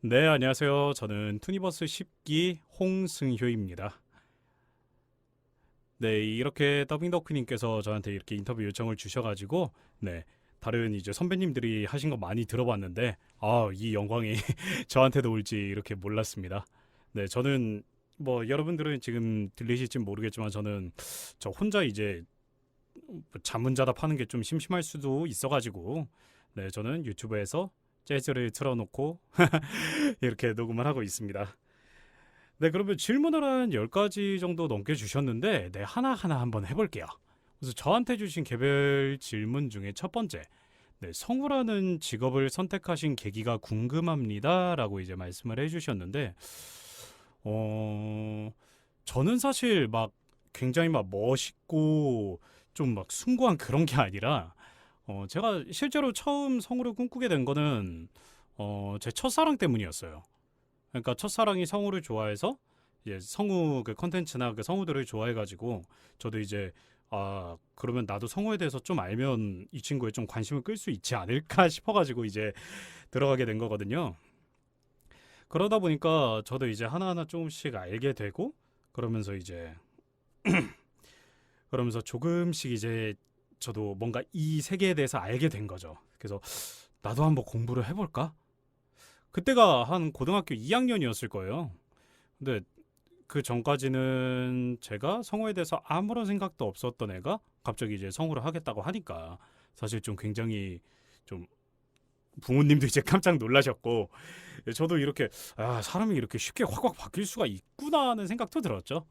네, 안녕하세요. 저는 투니버스 10기 홍승효입니다. 네, 이렇게 더빙덕후님께서 저한테 이렇게 인터뷰 요청을 주셔가지고, 네, 다른 이제 선배님들이 하신 거 많이 들어봤는데, 이 영광이 저한테도 올지 이렇게 몰랐습니다. 네, 저는 뭐 여러분들은 지금 들리실지 모르겠지만 저는 저 혼자 이제 자문자답 하는 게 좀 심심할 수도 있어가지고, 네, 저는 유튜브에서 재즈를 틀어놓고 이렇게 녹음을 하고 있습니다. 네, 그러면 질문을 한 10가지 정도 넘게 주셨는데, 네, 하나하나 한번 해볼게요. 그래서 저한테 주신 개별 질문 중에 첫 번째, 네, 성우라는 직업을 선택하신 계기가 궁금합니다. 라고 이제 말씀을 해주셨는데, 어, 저는 사실 막 굉장히 막 멋있고 좀 막 숭고한 그런 게 아니라, 제가 실제로 처음 성우를 꿈꾸게 된 거는, 제 첫사랑 때문이었어요. 그러니까 첫사랑이 성우를 좋아해서 이제 성우 그 컨텐츠나 그 성우들을 좋아해가지고 저도 이제 그러면 나도 성우에 대해서 좀 알면 이 친구에 좀 관심을 끌 수 있지 않을까 싶어가지고 이제 들어가게 된 거거든요. 그러다 보니까 저도 이제 하나하나 조금씩 알게 되고 그러면서 이제 그러면서 조금씩 이제 저도 뭔가 이 세계에 대해서 알게 된 거죠. 그래서 나도 한번 공부를 해볼까? 그때가 한 고등학교 2학년이었을 거예요. 근데 그 전까지는 제가 성우에 대해서 아무런 생각도 없었던 애가 갑자기 이제 성우를 하겠다고 하니까 사실 좀 굉장히 좀 부모님도 이제 깜짝 놀라셨고 저도 이렇게 사람이 이렇게 쉽게 확확 바뀔 수가 있구나 하는 생각도 들었죠.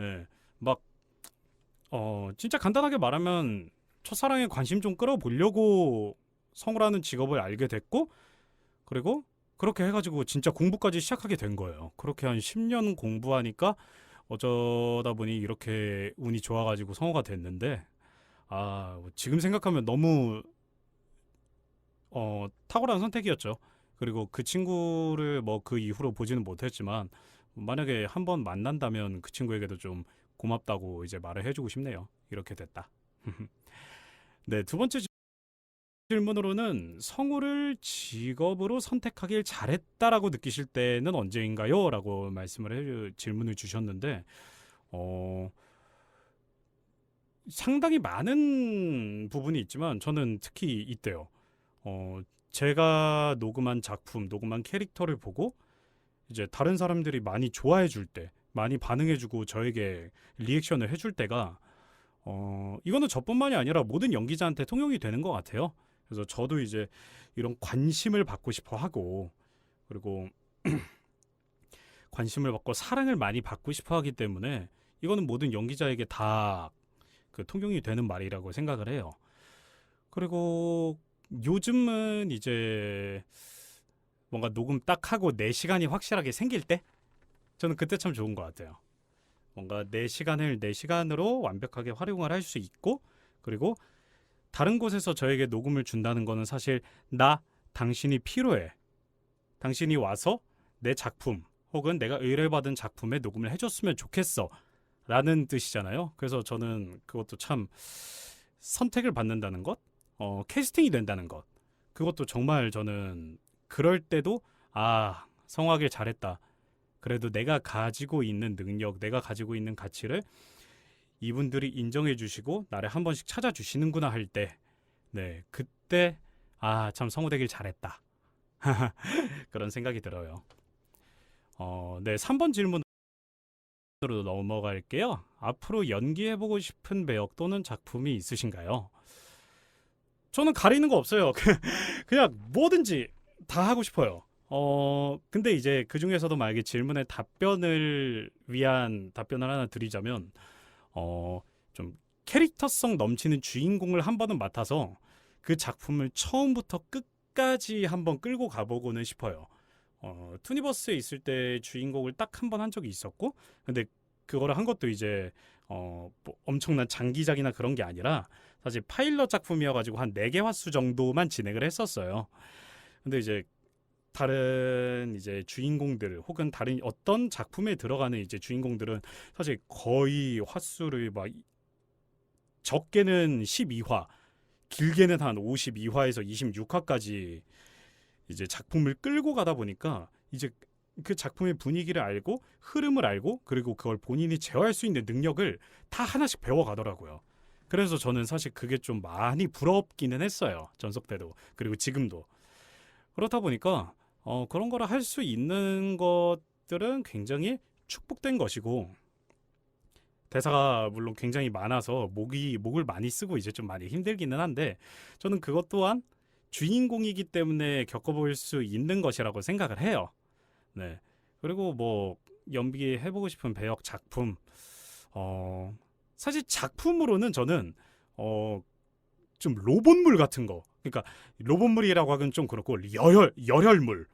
예. 막 진짜 간단하게 말하면 첫사랑에 관심 좀 끌어보려고 성우라는 직업을 알게 됐고 그리고 그렇게 해가지고 진짜 공부까지 시작하게 된 거예요. 그렇게 한 10년 공부하니까 어쩌다 보니 이렇게 운이 좋아가지고 성우가 됐는데 지금 생각하면 너무 탁월한 선택이었죠. 그리고 그 친구를 뭐 그 이후로 보지는 못했지만 만약에 한번 만난다면 그 친구에게도 좀 고맙다고 이제 말을 해주고 싶네요. 이렇게 됐다. 네, 두 번째 질문으로는 성우를 직업으로 선택하길 잘했다라고 느끼실 때는 언제인가요? 라고 질문을 주셨는데 어, 상당히 많은 부분이 있지만 저는 특히 이때요. 제가 녹음한 작품, 녹음한 캐릭터를 보고 이제 다른 사람들이 많이 좋아해 줄 때, 많이 반응해 주고 저에게 리액션을 해줄 때가 이거는 저뿐만이 아니라 모든 연기자한테 통용이 되는 것 같아요. 그래서 저도 이제 이런 관심을 받고 싶어 하고 그리고 관심을 받고 사랑을 많이 받고 싶어 하기 때문에 이거는 모든 연기자에게 다 그 통용이 되는 말이라고 생각을 해요. 그리고 요즘은 이제 뭔가 녹음 딱 하고 내 시간이 확실하게 생길 때 저는 그때 참 좋은 것 같아요. 뭔가 내 시간을 내 시간으로 완벽하게 활용을 할 수 있고 그리고 다른 곳에서 저에게 녹음을 준다는 거는 사실 나 당신이 필요해. 당신이 와서 내 작품 혹은 내가 의뢰받은 작품에 녹음을 해줬으면 좋겠어. 라는 뜻이잖아요. 그래서 저는 그것도 참 선택을 받는다는 것, 캐스팅이 된다는 것. 그것도 정말 저는 그럴 때도 성하길 잘했다. 그래도 내가 가지고 있는 능력, 내가 가지고 있는 가치를 이분들이 인정해 주시고 나를 한 번씩 찾아주시는구나 할 때, 네, 그때 참 성우되길 잘했다. 그런 생각이 들어요. 네, 3번 질문으로 넘어갈게요. 앞으로 연기해보고 싶은 배역 또는 작품이 있으신가요? 저는 가리는 거 없어요. 그냥 뭐든지 다 하고 싶어요. 근데 이제 그 중에서도 만약에 질문에 답변을 위한 답변을 하나 드리자면, 좀 캐릭터성 넘치는 주인공을 한 번은 맡아서 그 작품을 처음부터 끝까지 한번 끌고 가보고는 싶어요. 투니버스에 있을 때 주인공을 딱 한 번 한 적이 있었고, 근데 그거를 한 것도 이제 뭐 엄청난 장기작이나 그런 게 아니라 사실 파일럿 작품이어가지고 한 4개 화수 정도만 진행을 했었어요. 근데 이제 다른 이제 주인공들 혹은 다른 어떤 작품에 들어가는 이제 주인공들은 사실 거의 화수를 막 적게는 12화, 길게는 한 52화에서 26화까지 이제 작품을 끌고 가다 보니까 이제 그 작품의 분위기를 알고 흐름을 알고 그리고 그걸 본인이 제어할 수 있는 능력을 다 하나씩 배워가더라고요. 그래서 저는 사실 그게 좀 많이 부럽기는 했어요. 전속 때도 그리고 지금도. 그렇다 보니까 그런 거를 할 수 있는 것들은 굉장히 축복된 것이고 대사가 물론 굉장히 많아서 목을 많이 쓰고 이제 좀 많이 힘들기는 한데 저는 그것 또한 주인공이기 때문에 겪어볼 수 있는 것이라고 생각을 해요. 네. 그리고 뭐 연기해보고 싶은 배역 작품 사실 작품으로는 저는 어, 좀 로봇물 같은 거 그러니까 로봇물이라고 하긴 좀 그렇고 열혈물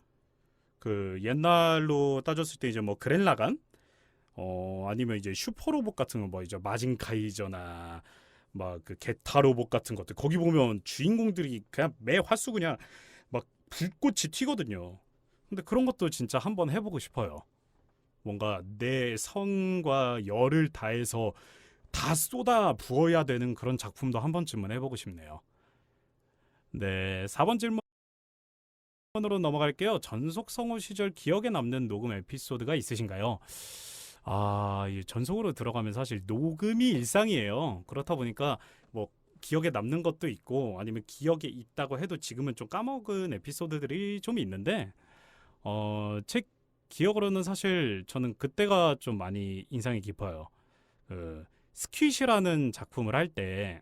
그 옛날로 따졌을 때 이제 뭐 그랜라간 아니면 이제 슈퍼로봇 같은 거 뭐 이제 마징카이저나 막 그 게타 로봇 같은 것들 거기 보면 주인공들이 그냥 매 화수 그냥 막 불꽃이 튀거든요. 근데 그런 것도 진짜 한번 해보고 싶어요. 뭔가 내 성과 열을 다해서 다 쏟아 부어야 되는 그런 작품도 한 번쯤은 해보고 싶네요. 네, 4번 질문으로 넘어갈게요. 전속 성우 시절 기억에 남는 녹음 에피소드가 있으신가요? 이 전속으로 들어가면 사실 녹음이 일상이에요. 그렇다 보니까 뭐 기억에 남는 것도 있고 아니면 기억에 있다고 해도 지금은 좀 까먹은 에피소드들이 좀 있는데 제 기억으로는 사실 저는 그때가 좀 많이 인상이 깊어요. 그 스퀴시라는 작품을 할 때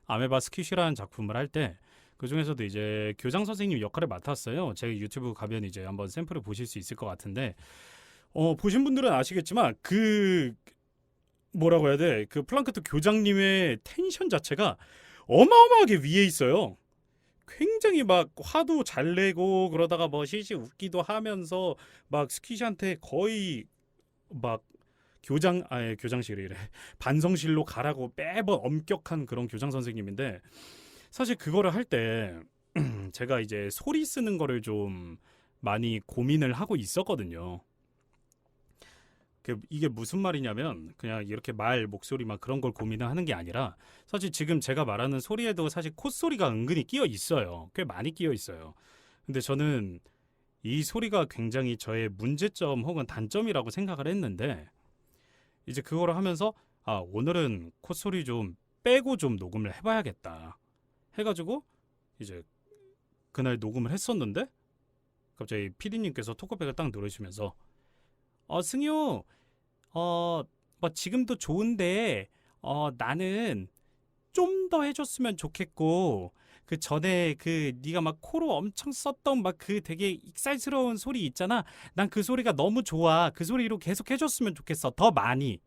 아메바 스퀴시라는 작품을 할 때 그중에서도 이제 교장 선생님 역할을 맡았어요. 제가 유튜브 가면 이제 한번 샘플을 보실 수 있을 것 같은데 보신 분들은 아시겠지만 그 뭐라고 해야 돼? 그 플랑크ton 교장님의 텐션 자체가 어마어마하게 위에 있어요. 굉장히 막 화도 잘 내고 그러다가 뭐 실시 웃기도 하면서 막 스퀴시한테 거의 막 교장실이래 반성실로 가라고 매번 엄격한 그런 교장 선생님인데 사실 그거를 할 때 제가 이제 소리 쓰는 거를 좀 많이 고민을 하고 있었거든요. 이게 무슨 말이냐면 그냥 이렇게 말 목소리만 그런 걸 고민을 하는 게 아니라 사실 지금 제가 말하는 소리에도 사실 콧소리가 은근히 끼어 있어요. 꽤 많이 끼어 있어요. 근데 저는 이 소리가 굉장히 저의 문제점 혹은 단점이라고 생각을 했는데 이제 그거를 하면서 오늘은 콧소리 좀 빼고 좀 녹음을 해봐야겠다 해가지고 이제 그날 녹음을 했었는데 갑자기 PD님께서 토크백을 딱 누르시면서 승효 뭐 지금도 좋은데 나는 좀 더 해줬으면 좋겠고 그 전에 그 네가 막 코로 엄청 썼던 막 그 되게 익살스러운 소리 있잖아. 난 그 소리가 너무 좋아. 그 소리로 계속 해줬으면 좋겠어. 더 많이.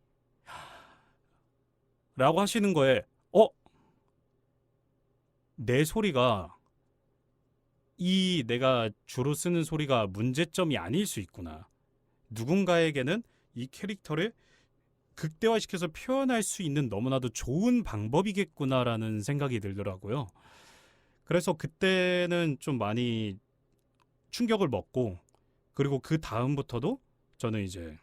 라고 하시는 거에 내 소리가 이 내가 주로 쓰는 소리가 문제점이 아닐 수 있구나. 누군가에게는 이 캐릭터를 극대화시켜서 표현할 수 있는 너무나도 좋은 방법이겠구나라는 생각이 들더라고요. 그래서 그때는 좀 많이 충격을 먹고 그리고 그 다음부터도 저는 이제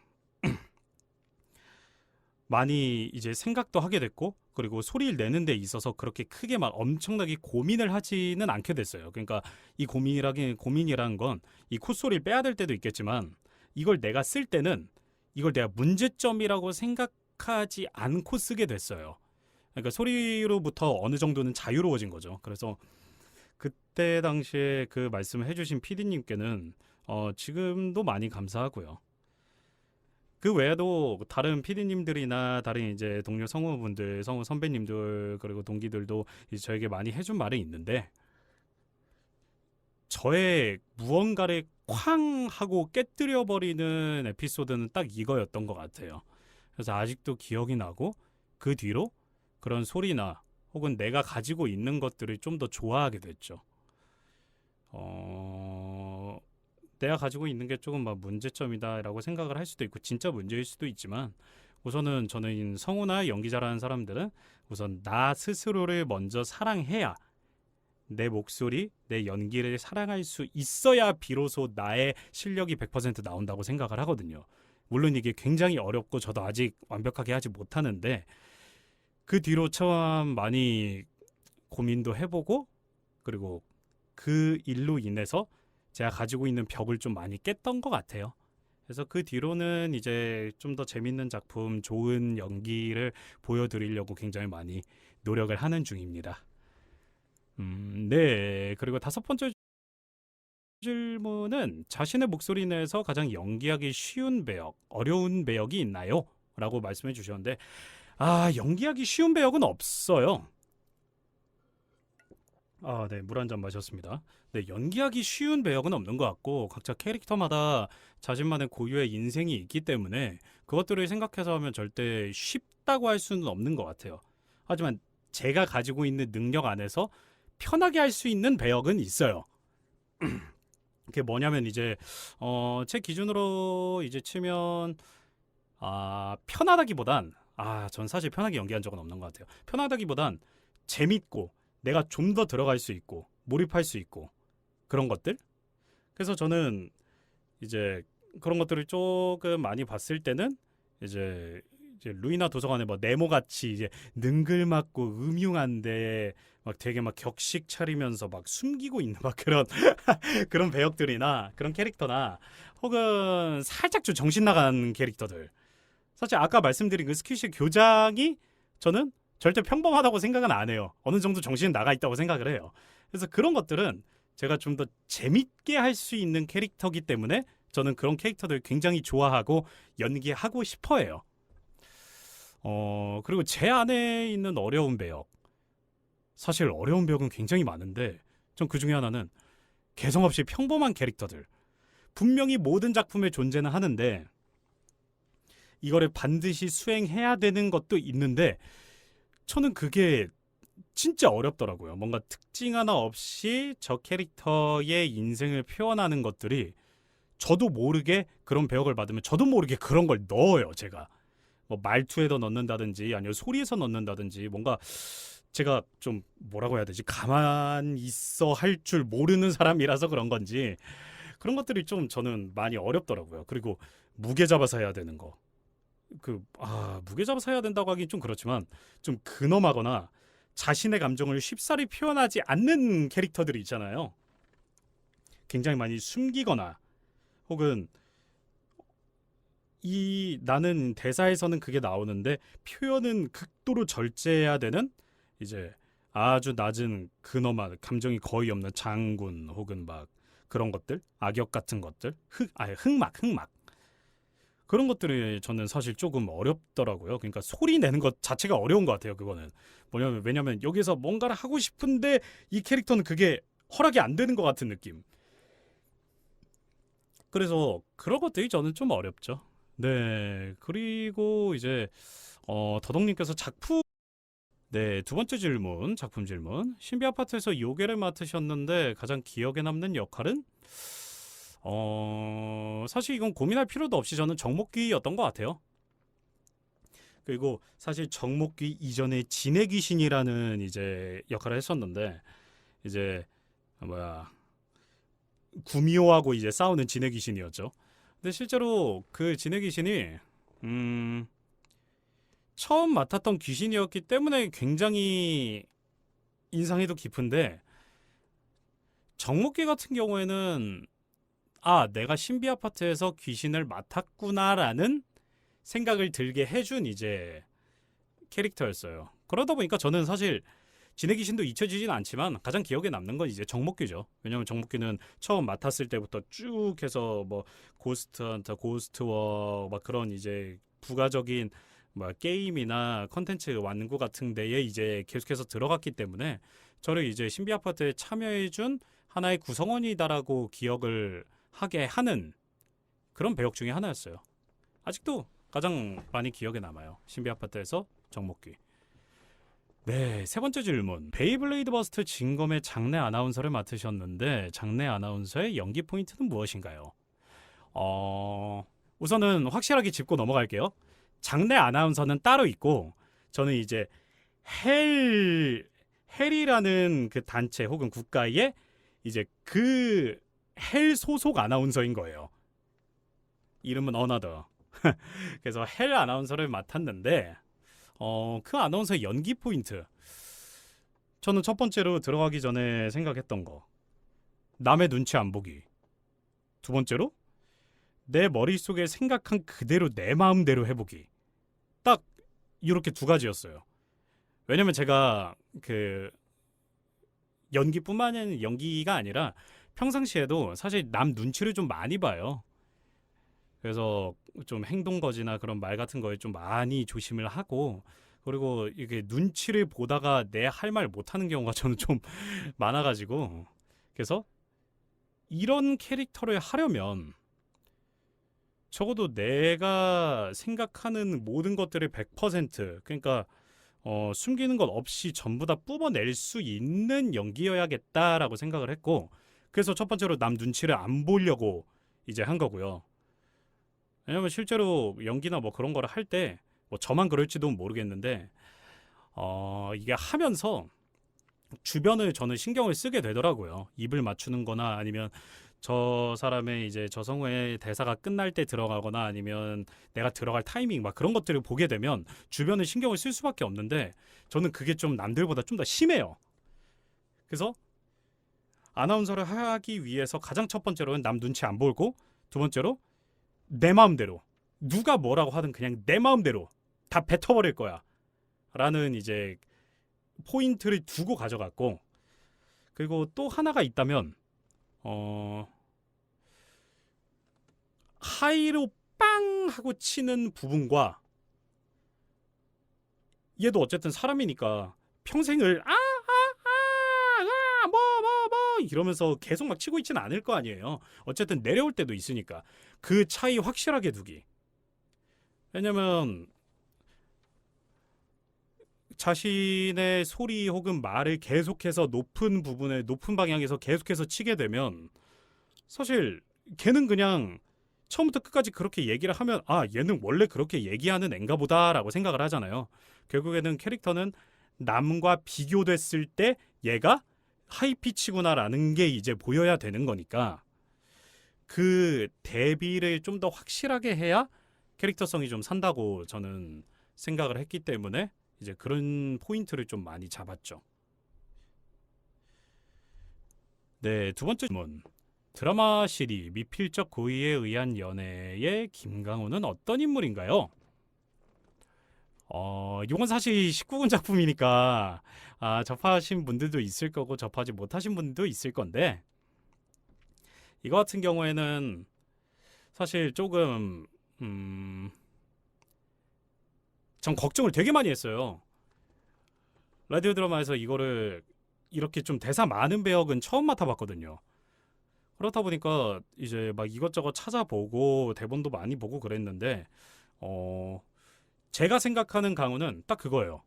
많이 이제 생각도 하게 됐고 그리고 소리를 내는 데 있어서 그렇게 크게 막 엄청나게 고민을 하지는 않게 됐어요. 그러니까 이 고민이란 건 이 콧소리를 빼야 될 때도 있겠지만 이걸 내가 쓸 때는 이걸 내가 문제점이라고 생각하지 않고 쓰게 됐어요. 그러니까 소리로부터 어느 정도는 자유로워진 거죠. 그래서 그때 당시에 그 말씀을 해주신 PD님께는 지금도 많이 감사하고요. 그 외에도 다른 PD님들이나 다른 이제 동료 성우분들, 성우 선배님들 그리고 동기들도 이제 저에게 많이 해준 말이 있는데 저의 무언가를 쾅 하고 깨뜨려 버리는 에피소드는 딱 이거였던 것 같아요. 그래서 아직도 기억이 나고 그 뒤로 그런 소리나 혹은 내가 가지고 있는 것들을 좀 더 좋아하게 됐죠. 내가 가지고 있는 게 조금 막 문제점이다라고 생각을 할 수도 있고 진짜 문제일 수도 있지만 우선은 저는 성우나 연기 잘하는 사람들은 우선 나 스스로를 먼저 사랑해야 내 목소리, 내 연기를 사랑할 수 있어야 비로소 나의 실력이 100% 나온다고 생각을 하거든요. 물론 이게 굉장히 어렵고 저도 아직 완벽하게 하지 못하는데 그 뒤로 참 많이 고민도 해보고 그리고 그 일로 인해서 제가 가지고 있는 벽을 좀 많이 깼던 것 같아요. 그래서 그 뒤로는 이제 좀 더 재밌는 작품, 좋은 연기를 보여드리려고 굉장히 많이 노력을 하는 중입니다. 네. 그리고 다섯 번째 질문은 자신의 목소리 내에서 가장 연기하기 쉬운 배역, 어려운 배역이 있나요? 라고 말씀해 주셨는데, 연기하기 쉬운 배역은 없어요. 네, 물 한 잔 마셨습니다. 네, 연기하기 쉬운 배역은 없는 것 같고, 각자 캐릭터마다 자신만의 고유의 인생이 있기 때문에 그것들을 생각해서 하면 절대 쉽다고 할 수는 없는 것 같아요. 하지만 제가 가지고 있는 능력 안에서 편하게 할 수 있는 배역은 있어요. 그게 뭐냐면 이제 제 기준으로 이제 치면 편하다기보단 전 사실 편하게 연기한 적은 없는 것 같아요. 편하다기보단 재밌고 내가 좀 더 들어갈 수 있고 몰입할 수 있고 그런 것들. 그래서 저는 이제 그런 것들을 조금 많이 봤을 때는 이제 루이나 도서관에 뭐 네모 같이 이제 능글맞고 음흉한데 막 되게 막 격식 차리면서 막 숨기고 있는 막 그런 그런 배역들이나 그런 캐릭터나 혹은 살짝 좀 정신 나간 캐릭터들. 사실 아까 말씀드린 그 스퀴시 교장이 저는 절대 평범하다고 생각은 안 해요. 어느 정도 정신 나가 있다고 생각을 해요. 그래서 그런 것들은 제가 좀 더 재밌게 할 수 있는 캐릭터기 때문에 저는 그런 캐릭터들 굉장히 좋아하고 연기하고 싶어 해요. 그리고 제 안에 있는 어려운 배역. 사실 어려운 배역은 굉장히 많은데 전 그 중에 하나는 개성 없이 평범한 캐릭터들. 분명히 모든 작품에 존재는 하는데 이거를 반드시 수행해야 되는 것도 있는데 저는 그게 진짜 어렵더라고요. 뭔가 특징 하나 없이 저 캐릭터의 인생을 표현하는 것들이 저도 모르게 그런 배역을 받으면 저도 모르게 그런 걸 넣어요. 제가 뭐 말투에도 넣는다든지 아니면 소리에서 넣는다든지 뭔가 제가 좀 뭐라고 해야 되지? 가만 있어 할 줄 모르는 사람이라서 그런 건지 그런 것들이 좀 저는 많이 어렵더라고요. 그리고 무게 잡아서 해야 되는 거. 무게 잡아서 해야 된다고 하긴 좀 그렇지만 좀 근엄하거나 자신의 감정을 쉽사리 표현하지 않는 캐릭터들이 있잖아요. 굉장히 많이 숨기거나 혹은 나는 대사에서는 그게 나오는데 표현은 극도로 절제해야 되는 이제 아주 낮은 근엄한 감정이 거의 없는 장군 혹은 막 그런 것들 악역 같은 것들 흑막 그런 것들이 저는 사실 조금 어렵더라고요. 그러니까 소리 내는 것 자체가 어려운 것 같아요. 그거는 왜냐면 여기서 뭔가를 하고 싶은데 이 캐릭터는 그게 허락이 안 되는 것 같은 느낌. 그래서 그런 것들이 저는 좀 어렵죠. 네, 그리고 이제 더덕님께서 작품 네, 두 번째 질문, 작품 질문. 신비 아파트에서 요괴를 맡으셨는데 가장 기억에 남는 역할은 사실 이건 고민할 필요도 없이 저는 정목귀였던 것 같아요. 그리고 사실 정목귀 이전에 진의 귀신이라는 이제 역할을 했었는데 이제 뭐야 구미호하고 이제 싸우는 진의 귀신이었죠. 근데 실제로 그 진의 귀신이 처음 맡았던 귀신이었기 때문에 굉장히 인상에도 깊은데 정목귀 같은 경우에는 내가 신비 아파트에서 귀신을 맡았구나라는 생각을 들게 해준 이제 캐릭터였어요. 그러다 보니까 저는 사실 진의 귀신도 잊혀지진 않지만 가장 기억에 남는 건 이제 정목귀죠. 왜냐하면 정목귀는 처음 맡았을 때부터 쭉 해서 뭐 고스트 헌터, 고스트워 막 그런 이제 부가적인 뭐 게임이나 컨텐츠 완구 같은 데에 이제 계속해서 들어갔기 때문에 저를 이제 신비 아파트에 참여해준 하나의 구성원이다라고 기억을 하게 하는 그런 배역 중에 하나였어요. 아직도 가장 많이 기억에 남아요. 신비 아파트에서 정목귀. 네, 세 번째 질문. 베이블레이드 버스트 진검의 장내 아나운서를 맡으셨는데 장내 아나운서의 연기 포인트는 무엇인가요? 우선은 확실하게 짚고 넘어갈게요. 장내 아나운서는 따로 있고 저는 이제 헬이라는 그 단체 혹은 국가의 이제 그 헬 소속 아나운서인 거예요. 이름은 어나더. 그래서 헬 아나운서를 맡았는데 그 아나운서의 연기 포인트. 저는 첫 번째로 들어가기 전에 생각했던 거. 남의 눈치 안 보기. 두 번째로 내 머릿속에 생각한 그대로 내 마음대로 해보기. 딱 이렇게 두 가지였어요. 왜냐면 제가 그 연기뿐만 아니라 연기가 아니라 평상시에도 사실 남 눈치를 좀 많이 봐요. 그래서 좀 행동 거지나 그런 말 같은 거에 좀 많이 조심을 하고, 그리고 이게 눈치를 보다가 내 할 말 못하는 경우가 저는 좀 많아가지고, 그래서 이런 캐릭터를 하려면 적어도 내가 생각하는 모든 것들을 100% 그러니까 숨기는 것 없이 전부 다 뿜어낼 수 있는 연기여야겠다라고 생각을 했고, 그래서 첫 번째로 남 눈치를 안 보려고 이제 한 거고요. 왜냐면 실제로 연기나 뭐 그런 거를 할 때 뭐 저만 그럴지도 모르겠는데 이게 하면서 주변을 저는 신경을 쓰게 되더라고요. 입을 맞추는 거나 아니면 저 사람의 이제 저 성우의 대사가 끝날 때 들어가거나 아니면 내가 들어갈 타이밍 막 그런 것들을 보게 되면 주변을 신경을 쓸 수밖에 없는데, 저는 그게 좀 남들보다 좀 더 심해요. 그래서 아나운서를 하기 위해서 가장 첫 번째로는 남 눈치 안 보고, 두 번째로 내 마음대로 누가 뭐라고 하든 그냥 내 마음대로 다 뱉어버릴 거야 라는 이제 포인트를 두고 가져갔고, 그리고 또 하나가 있다면 하이로 빵 하고 치는 부분과, 얘도 어쨌든 사람이니까 평생을 이러면서 계속 막 치고 있지는 않을 거 아니에요. 어쨌든 내려올 때도 있으니까 그 차이 확실하게 두기. 왜냐면 자신의 소리 혹은 말을 계속해서 높은 부분에 높은 방향에서 계속해서 치게 되면 사실 걔는 그냥 처음부터 끝까지 그렇게 얘기를 하면 얘는 원래 그렇게 얘기하는 앤가 보다라고 생각을 하잖아요. 결국에는 캐릭터는 남과 비교됐을 때 얘가 하이피치구나라는 게 이제 보여야 되는 거니까, 그 대비를 좀 더 확실하게 해야 캐릭터성이 좀 산다고 저는 생각을 했기 때문에 이제 그런 포인트를 좀 많이 잡았죠. 네, 두 번째 질문. 드라마 시리 미필적 고의에 의한 연애의 김강호는 어떤 인물인가요? 이건 사실 19금 작품이니까 접하신 분들도 있을 거고 접하지 못하신 분들도 있을 건데, 이거 같은 경우에는 사실 조금 전 걱정을 되게 많이 했어요. 라디오 드라마에서 이거를 이렇게 좀 대사 많은 배역은 처음 맡아봤거든요. 그렇다 보니까 이제 막 이것저것 찾아보고 대본도 많이 보고 그랬는데, 제가 생각하는 강호는 딱 그거예요.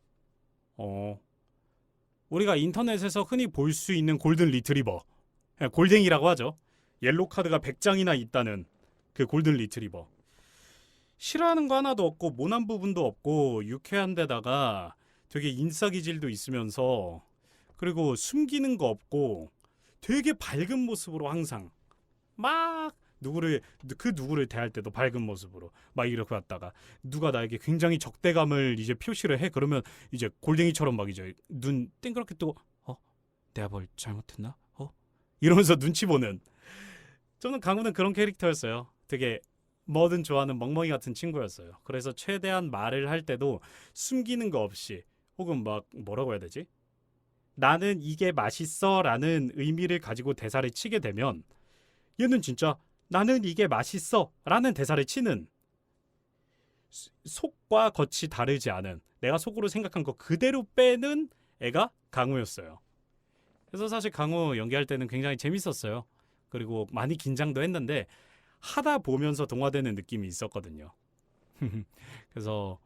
우리가 인터넷에서 흔히 볼 수 있는 골든 리트리버, 골댕이라고 하죠. 옐로 카드가 100장이나 있다는 그 골든 리트리버. 싫어하는 거 하나도 없고 모난 부분도 없고 유쾌한 데다가 되게 인싸기질도 있으면서, 그리고 숨기는 거 없고 되게 밝은 모습으로 항상 막 누구를 대할 때도 밝은 모습으로 막 이렇게 왔다가, 누가 나에게 굉장히 적대감을 이제 표시를 해 그러면 이제 골댕이처럼 막 이제 눈 땡그랗게 뜨고 내가 뭘 잘못했나? 이러면서 눈치 보는, 저는 강우는 그런 캐릭터였어요. 되게 뭐든 좋아하는 멍멍이 같은 친구였어요. 그래서 최대한 말을 할 때도 숨기는 거 없이, 혹은 막 뭐라고 해야 되지? 나는 이게 맛있어 라는 의미를 가지고 대사를 치게 되면 얘는 진짜 나는 이게 맛있어 라는 대사를 치는, 속과 겉이 다르지 않은, 내가 속으로 생각한 거 그대로 빼는 애가 강우였어요. 그래서 사실 강우 연기할 때는 굉장히 재밌었어요. 그리고 많이 긴장도 했는데 하다 보면서 동화되는 느낌이 있었거든요. 그래서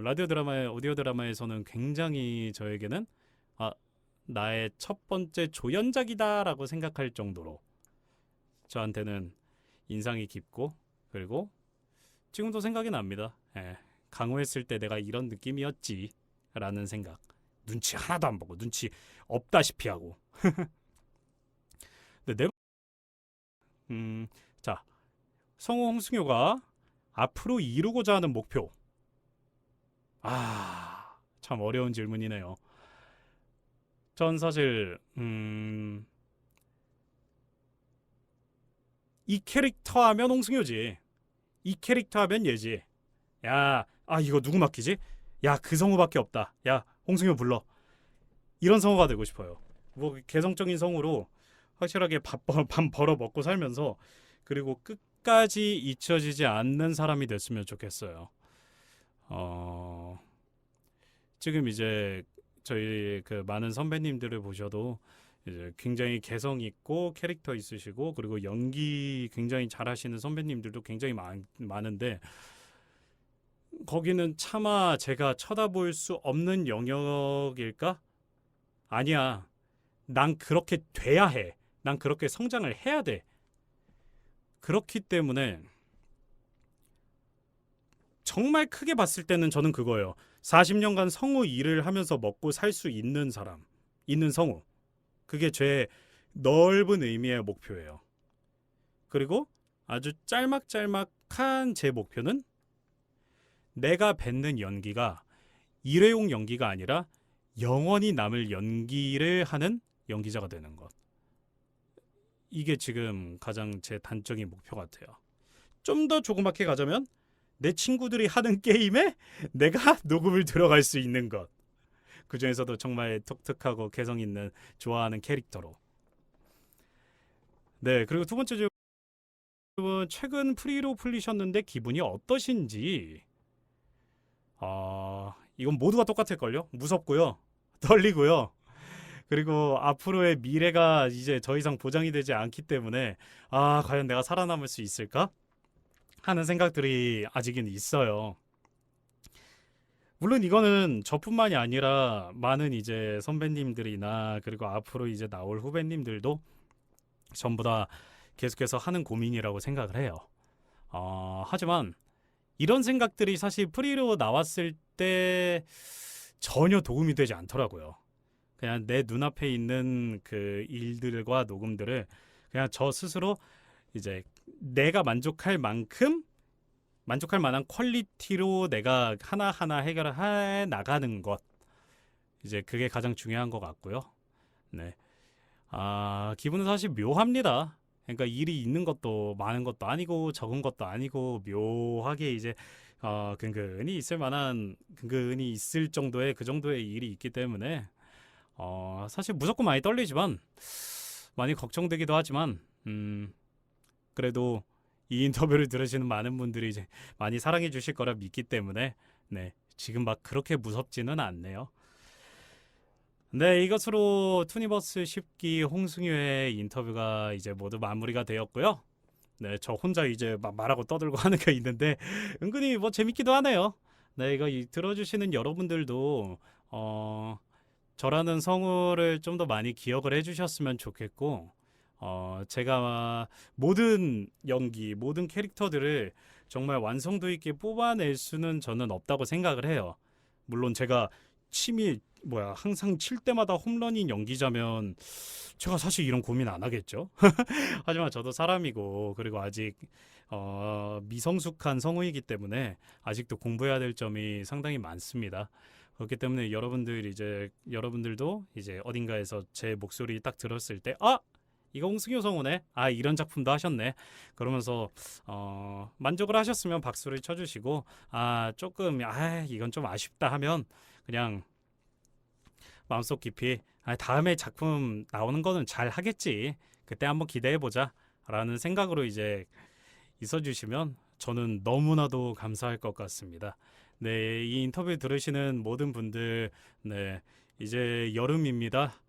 라디오 드라마의 오디오 드라마에서는 굉장히 저에게는 나의 첫 번째 조연작이다라고 생각할 정도로 저한테는 인상이 깊고, 그리고 지금도 생각이 납니다. 강호했을 때 내가 이런 느낌이었지 라는 생각. 눈치 하나도 안 보고 눈치 없다시피 하고. 근데 자, 성우 홍승효가 앞으로 이루고자 하는 목표. 참 어려운 질문이네요. 전 사실 이 캐릭터 하면 홍승효지. 이 캐릭터 하면 얘지. 야, 이거 누구 맡기지? 야, 그 성우밖에 없다. 야, 홍승효 불러. 이런 성우가 되고 싶어요. 뭐 개성적인 성우로 확실하게 밥 벌어 먹고 살면서 그리고 끝까지 잊혀지지 않는 사람이 됐으면 좋겠어요. 지금 이제 저희 그 많은 선배님들을 보셔도 이제 굉장히 개성 있고 캐릭터 있으시고 그리고 연기 굉장히 잘하시는 선배님들도 굉장히 많은데 거기는 차마 제가 쳐다볼 수 없는 영역일까? 아니야. 난 그렇게 돼야 해. 난 그렇게 성장을 해야 돼. 그렇기 때문에 정말 크게 봤을 때는 저는 그거예요. 40년간 성우 일을 하면서 먹고 살 수 있는 사람, 있는 성우. 그게 제 넓은 의미의 목표예요. 그리고 아주 짤막짤막한 제 목표는 내가 뱉는 연기가 일회용 연기가 아니라 영원히 남을 연기를 하는 연기자가 되는 것. 이게 지금 가장 제 단적인 목표 같아요. 좀 더 조그맣게 가자면 내 친구들이 하는 게임에 내가 녹음을 들어갈 수 있는 것. 그 중에서도 정말 독특하고 개성 있는 좋아하는 캐릭터로. 네, 그리고 두 번째 질문, 최근 프리로 풀리셨는데 기분이 어떠신지. 이건 모두가 똑같을걸요? 무섭고요. 떨리고요. 그리고 앞으로의 미래가 이제 더 이상 보장이 되지 않기 때문에 과연 내가 살아남을 수 있을까? 하는 생각들이 아직은 있어요. 물론 이거는 저뿐만이 아니라 많은 이제 선배님들이나 그리고 앞으로 이제 나올 후배님들도 전부 다 계속해서 하는 고민이라고 생각을 해요. 하지만 이런 생각들이 사실 프리로 나왔을 때 전혀 도움이 되지 않더라고요. 그냥 내 눈앞에 있는 그 일들과 녹음들을 그냥 저 스스로 이제 내가 만족할 만큼 만족할 만한 퀄리티로 내가 하나하나 해결을 해 나가는 것. 이제 그게 가장 중요한 것 같고요. 네. 기분은 사실 묘합니다. 그러니까 일이 있는 것도 많은 것도 아니고 적은 것도 아니고 묘하게 이제 근근히 있을 만한 근근히 있을 정도의 그 정도의 일이 있기 때문에 사실 무조건 많이 떨리지만 많이 걱정되기도 하지만 그래도 이 인터뷰를 들으시는 많은 분들이 이제 많이 사랑해 주실 거라 믿기 때문에 네, 지금 막 그렇게 무섭지는 않네요. 네, 이것으로 투니버스 10기 홍승효의 인터뷰가 이제 모두 마무리가 되었고요. 네, 저 혼자 이제 막 말하고 떠들고 하는 게 있는데 은근히 뭐 재밌기도 하네요. 네, 이거 들어주시는 여러분들도 저라는 성우를 좀 더 많이 기억을 해주셨으면 좋겠고 제가 모든 연기, 모든 캐릭터들을 정말 완성도 있게 뽑아낼 수는 저는 없다고 생각을 해요. 물론 제가 항상 칠 때마다 홈런인 연기자면 제가 사실 이런 고민 안 하겠죠. 하지만 저도 사람이고 그리고 아직 미성숙한 성우이기 때문에 아직도 공부해야 될 점이 상당히 많습니다. 그렇기 때문에 여러분들도 이제 어딘가에서 제 목소리 딱 들었을 때 이거 홍승효 성우네. 이런 작품도 하셨네. 그러면서 만족을 하셨으면 박수를 쳐주시고 조금 이건 좀 아쉽다 하면 그냥 마음속 깊이 다음에 작품 나오는 거는 잘 하겠지. 그때 한번 기대해 보자. 라는 생각으로 이제 있어주시면 저는 너무나도 감사할 것 같습니다. 네, 이 인터뷰 들으시는 모든 분들, 네, 이제 여름입니다.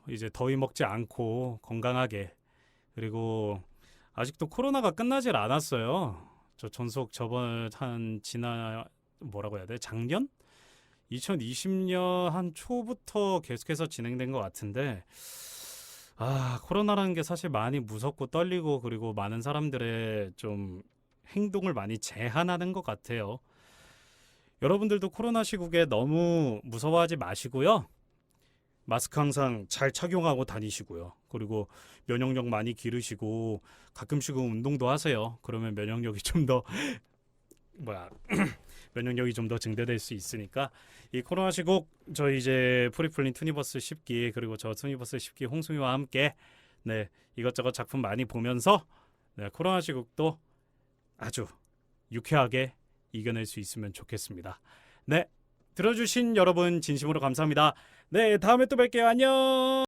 이제 더위 먹지 않고 건강하게 그리고 아직도 코로나가 끝나질 않았어요. 저 전속 뭐라고 해야 돼? 작년? 2020년 한 초부터 계속해서 진행된 것 같은데 코로나라는 게 사실 많이 무섭고 떨리고 그리고 많은 사람들의 좀 행동을 많이 제한하는 것 같아요. 여러분들도 코로나 시국에 너무 무서워하지 마시고요. 마스크 항상 잘 착용하고 다니시고요. 그리고 면역력 많이 기르시고 가끔씩은 운동도 하세요. 그러면 면역력이 좀 더 면역력이 좀 더 증대될 수 있으니까 이 코로나 시국 저희 이제 프리플린 투니버스 10기 그리고 저 투니버스 10기 홍승효와 함께 네, 이것저것 작품 많이 보면서 네, 코로나 시국도 아주 유쾌하게 이겨낼 수 있으면 좋겠습니다. 네, 들어주신 여러분 진심으로 감사합니다. 네, 다음에 또 뵐게요. 안녕.